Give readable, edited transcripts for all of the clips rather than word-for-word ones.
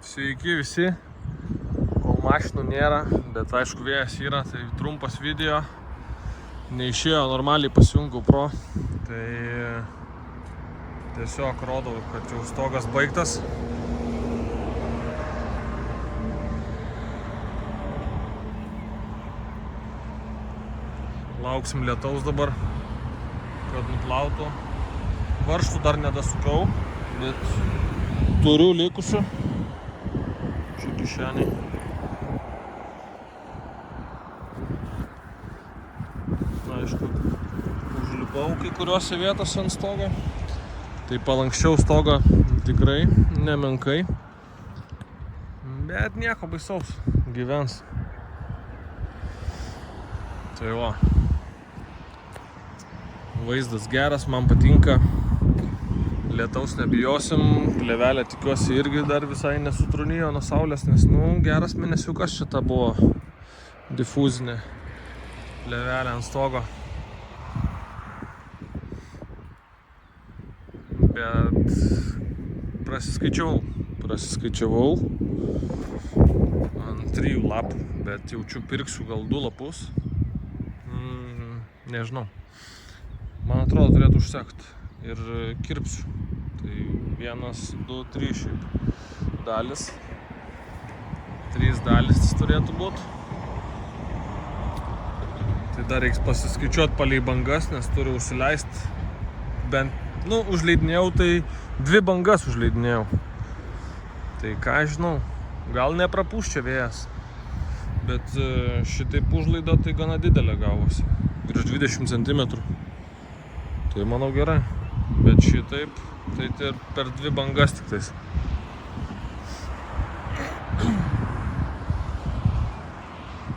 Sveiki visi, kol mašinų nėra, bet aišku vėjas yra, tai trumpas video. Neišėjo normaliai pasijungiau Pro, tai tiesiog rodau, kad jau stogas baigtas. Lauksim lietaus dabar, kad nuplautų. Varžtų dar nedasukau, bet turiu likusių. Čia kišeniai. Aišku, užlipau kai kuriuose vietose ant stogo. Tai palankščiau stogą tikrai nemenkai. Bet nieko baisaus, gyvens. Tai va. Vaizdas geras, man patinka. Lietaus nebijosim, plėvelė tikiuosi irgi dar visai nesutrūnijo nuo saulės, nes geras mėnesiukas šita buvo difuzinė plėvelė ant stogo. Bet prasiskaičiavau ant 3 lapų, bet jaučiu pirksiu gal 2 lapus. Nežinau. Man atrodo turėtų užsekt ir kirpsiu. Tai 1, 2, 3 šiaip dalis. 3 dalis turėtų būti. Tai dar reiks pasiskaičiuoti palei bangas, nes turiu užsileisti bent, užleidinėjau, tai 2 bangas užleidinėjau. Tai ką žinau, gal neprapūs čia vėjas, bet šitaip užlaida tai gana didelė gavosi, virš 20 cm. Tai manau gerai, bet šitaip, tai per 2 bangas tik tais.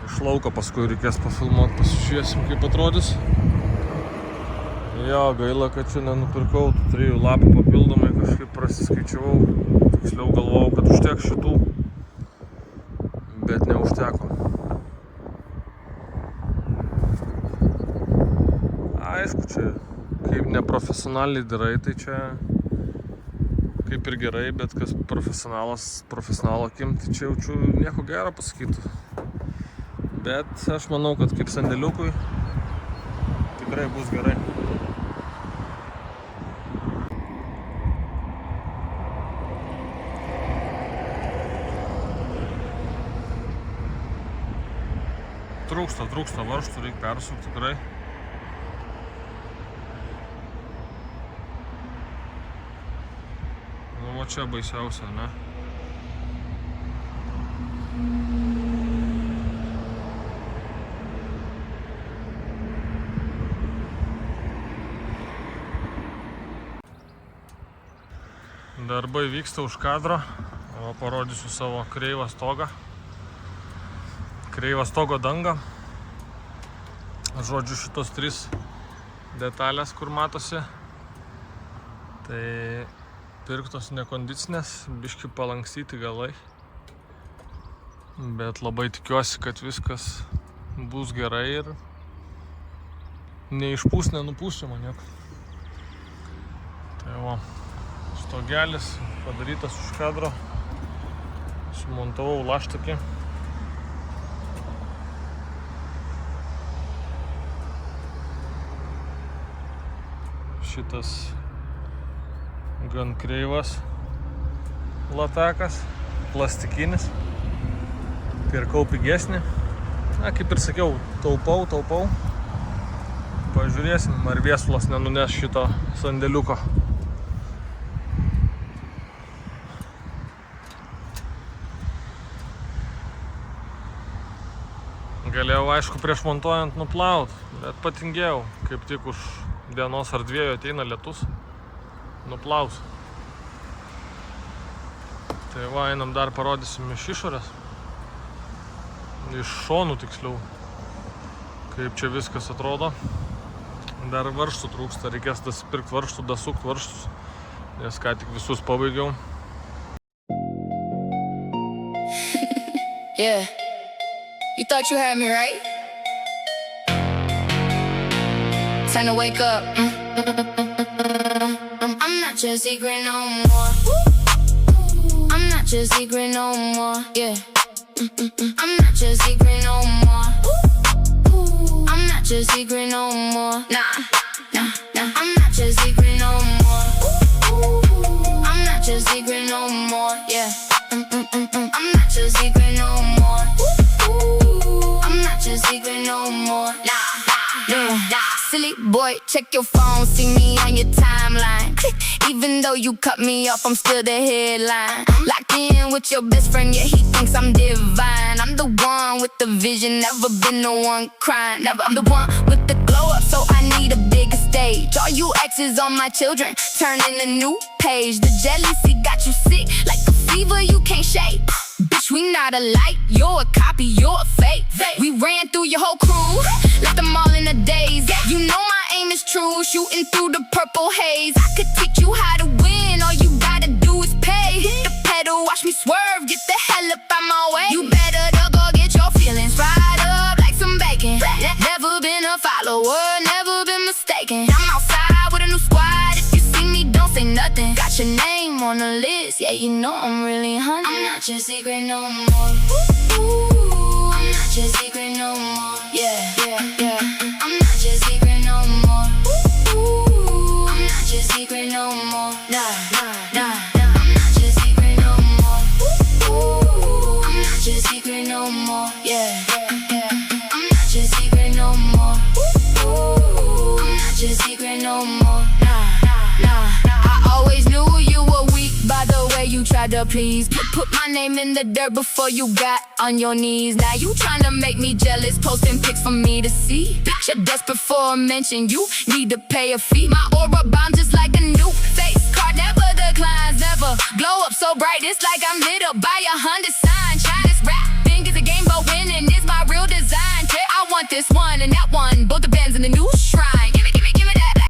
Iš lauko paskui reikės pafilmuoti, pasižiūrėsim kaip atrodys. Jo, gaila, kad čia nenupirkau tų 3 lapų papildomai, kažkaip prasiskaičiavau. Tiksliau galvojau, kad užteks šitų, bet neužteko. Aišku, čia kaip neprofesionaliai darai, tai čia kaip ir gerai, bet kas profesionalo akim, tai čia jaučiu nieko gero pasakytų. Bet aš manau, kad kaip sandėliukui tikrai bus gerai. Trūksta varžtų, reikia persukti tikrai. O čia baisiausia, ne? Darbai vyksta už kadro. O parodysiu savo kreivą stogą. Kreivą stogo dangą. Žodžiu, šitos 3 detalės, kur matosi. Tai pirktos nekondicinės, biški palankstyti galai. Bet labai tikiuosi, kad viskas bus gerai ir neišpūs, nenupūs čia maniek. Tai va, stogelis padarytas už kadro. Sumontavau laštakį. Šitas gan kreivas latakas, plastikinis. Pirkau pigesnį. Kaip ir sakiau, taupau. Pažiūrėsim, ar viesulas nenuneš šito sandėliuko. Galėjau, aišku, prieš montuojant nuplaut, bet patingėjau, kaip tik už dienos ar 2 ateina lietus. Nuplaus. Tai va, einam dar parodysim iš išorės. Iš šonų tiksliau. Kaip čia viskas atrodo. Dar varžtų trūksta, reikės pirkti varžtų, dasukt varžtus. Nes ką tik visus pabaigiau. Yeah. You thought you had me, right? Time to wake up. I'm not your secret no more. I'm not not your secret no more, yeah. I'm not your secret no more. I'm not your secret no more. Nah. I'm not your secret no more. I'm not your secret no more, yeah. I'm not your secret no more. I'm not your secret no more. Nah. Silly boy, check your phone, see me on your timeline. Even though you cut me off, I'm still the headline. Locked in with your best friend, yeah, he thinks I'm divine. I'm the one with the vision, never been the one crying. Never, I'm the one with the glow up, so I need a bigger stage. All you exes on my children, turning a new page. The jealousy got you sick, like a fever you can't shake. Bitch, we not alike, you're a copy, you're a fake. We ran through your whole crew, left them all in a daze. You know my aim is true, shooting through the purple haze. I could teach you how to win, all you gotta do is pay. Hit the pedal, watch me swerve, get the hell up out my way. You better duck or get your feelings fried up like some bacon. Never been a follower, never been mistaken. I'm outside with a new squad, if you see me, don't say nothing. Got your name on the list, yeah, you know I'm really hunting. I'm not your secret no more. I'm not your secret no more. Yeah. I'm not your secret no more. I'm not your secret no more. Nah. I'm not your secret no more. I'm not your secret no more. Yeah. I'm not your secret no more. I'm not your secret no more. Nah. I always knew you were weak by the way you tried to please. Put my name in the dirt before you got on your knees. Now you tryna make me jealous, posting pics for me to see. You're desperate for a mention, you need to pay a fee. My aura bomb just like a new face card, never declines, never glow up so bright. It's like I'm lit up by 100 signs. Try this rap thing is a game, but winning is my real design. I want this one and that one, both the bands in the new